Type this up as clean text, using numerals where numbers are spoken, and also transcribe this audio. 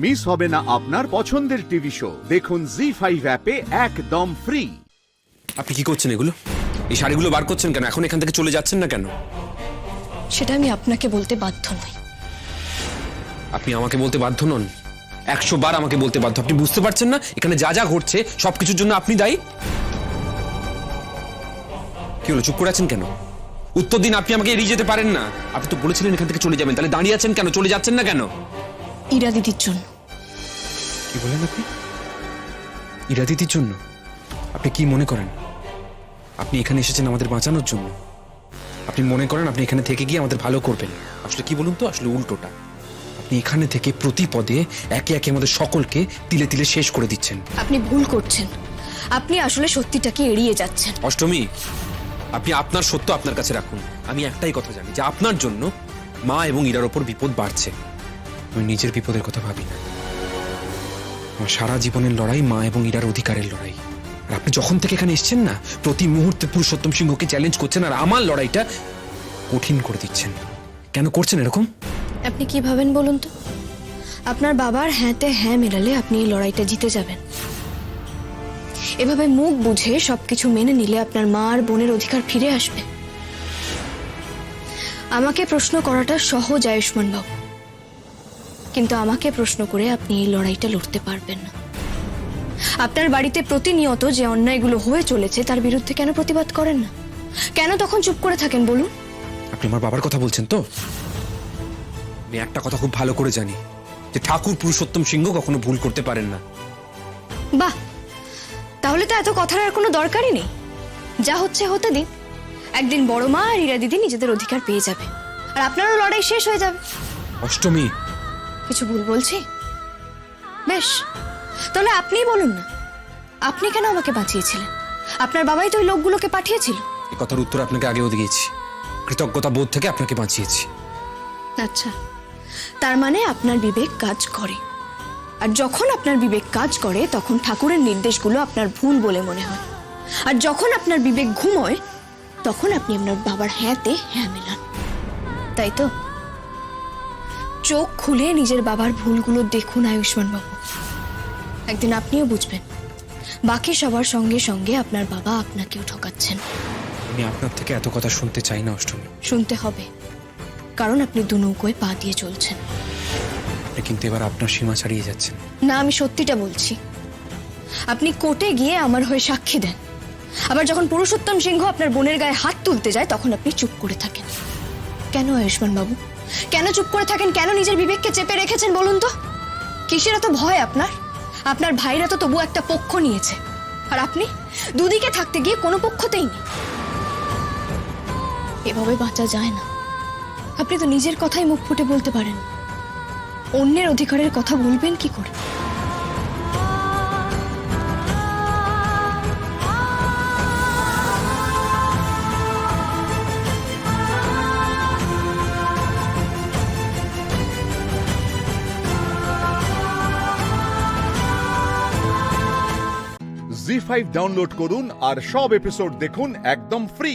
Miss হবে না আপনার পছন্দের টিভি শো। দেখুন জি5 অ্যাপে একদম ফ্রি। আপনি কি করছেন এগুলো? এই শাড়িগুলো বার করছেন কেন? এখন এখান থেকে চলে যাচ্ছেন না কেন? সেটা আমি আপনাকে বলতে বাধ্য নই। আপনি আমাকে বলতে বাধ্য নন? 100 বার আমাকে বলতে বাধ্য। আপনি বুঝতে পারছেন না এখানে যা যা ঘটছে সবকিছুর জন্য আপনি দায়ী? কি হলো, চুপ করে আছেন কেন? উত্তর দিন। আপনি আমাকে এড়িয়ে যেতে পারেন না। আপনি তো বলেছিলেন এখান থেকে চলে যাবেন, তাহলে দাঁড়িয়ে আছেন কেন? চলে যাচ্ছেন না কেন? ইরা দিদির জন্য। কি বলেন আপনি? ইরা দিদির জন্য? আপনি কি মনে করেন আপনি এখানে এসেছেন আমাদের বাঁচানোর জন্য? আপনি মনে করেন আপনি এখানে থেকে গিয়ে আমাদের ভালো করবেন? আসলে কি বলুন তো, আসলে উল্টোটা। আপনি এখানে থেকে প্রতি পদে একে একে আমাদের সকলকে তিলে তিলে শেষ করে দিচ্ছেন। আপনি ভুল করছেন। আপনি আসলে সত্যিটাকে এড়িয়ে যাচ্ছেন। অষ্টমী, আপনি আপনার সত্য আপনার কাছে রাখুন। আমি একটাই কথা জানি যে আপনার জন্য মা এবং ইরার ওপর বিপদ বাড়ছে। আমি নিজের বিপদের কথা ভাবি না। আমার সারা জীবনের লড়াই মা এবং ইরার অধিকারের লড়াই। আর আপনি যখন থেকে এখানে এসেছেন না, প্রতি মুহূর্তে পুরুষোত্তম সিংহকে চ্যালেঞ্জ করছেন আর আমার লড়াইটা কঠিন করে দিচ্ছেন। কেন করছেন এরকম? আপনি কি ভাবেন বলুন তো? আপনার বাবার হ্যাঁতে হ্যাঁ মেলালে আপনি এই লড়াইটা জিতে যাবেন। এভাবে মুখ বুঝে সবকিছু মেনে নিলে আপনার মা আর বোনের অধিকার ফিরে আসবে। আমাকে প্রশ্ন করাটা সহজ আয়ুষ্মান বাবু, কিন্তু আমাকে প্রশ্ন করে আপনি এই লড়াইটা লড়তে পারবেন না। আপনার বাড়িতে প্রতিনিয়ত যে অন্যায়গুলো হয়ে চলেছে তার বিরুদ্ধে কেন প্রতিবাদ করেন না? কেন তখন চুপ করে থাকেন বলুন? আপনি আমার বাবার কথা বলছেন তো? আমি একটা কথা খুব ভালো করে জানি যে ঠাকুর পুরুষোত্তম সিংহ কখনো ভুল করতে পারেন না। বাহ, তাহলে তো এত কথার আর কোনো দরকারই নেই। যা হচ্ছে হতে দিন। একদিন বড় মা আর ইরা দিদি নিজেদের অধিকার পেয়ে যাবে আর আপনারও লড়াই শেষ হয়ে যাবে। অষ্টমী, কিছু ভুল বলছি? বেশ, তাহলে আপনিই বলুন না, আপনি কেন আমাকে বাঁচিয়েছিলেন? আপনার বাবাই তো ওই লোকগুলোকে পাঠিয়েছিল। এই কথার উত্তর আপনাকে আগেও দিয়েছি। কৃতজ্ঞতা বোধ থেকে আপনাকে বাঁচিয়েছি। আচ্ছা, তার মানে আপনার বিবেক কাজ করে। আর যখন আপনার বিবেক কাজ করে তখন ঠাকুরের নির্দেশগুলো আপনার ভুল বলে মনে হয়। আর যখন আপনার বিবেক ঘুমোয় তখন আপনি আপনার বাবার হ্যাঁতে হ্যাঁ মেলান, তাই তো? চোখ খুলে নিজের বাবার ভুলগুলো দেখুন আয়ুষ্মান বাবু। একদিন আপনিও বুঝবেন বাকি সবার সঙ্গে সঙ্গে আপনার বাবা আপনাকেও ঠকাচ্ছেন। আমি আপনার থেকে এত কথা শুনতে চাই না অষ্টমী। শুনতে হবে, কারণ আপনি দু নৌকোয় পা দিয়ে চলছেন। আপনি কিন্তু এবার আপনার সীমা ছাড়িয়ে যাচ্ছেন। না, আমি সত্যিটা বলছি। আপনি কোর্টে গিয়ে আমার হয়ে সাক্ষী দেন, আবার যখন পুরুষোত্তম সিংহ আপনার বোনের গায়ে হাত তুলতে যায় তখন আপনি চুপ করে থাকেন। কেন আয়ুষ্মান বাবু, কেন চুপ করে থাকেন? কেন নিজের বিবেককে চেপে রেখেছেন বলুন তো? কিসের এত ভয় আপনার? আপনার ভাইরা তো তবু একটা পক্ষ নিয়েছে, আর আপনি দুদিকে থাকতে গিয়ে কোনো পক্ষতেই নেই। এভাবে বাঁচা যায় না। আপনি তো নিজের কথাই মুখ ফুটে বলতে পারেন, অন্যের অধিকারের কথা বলবেন কি করে? জি5 ডাউনলোড করুন আর সব এপিসোড দেখুন একদম ফ্রি।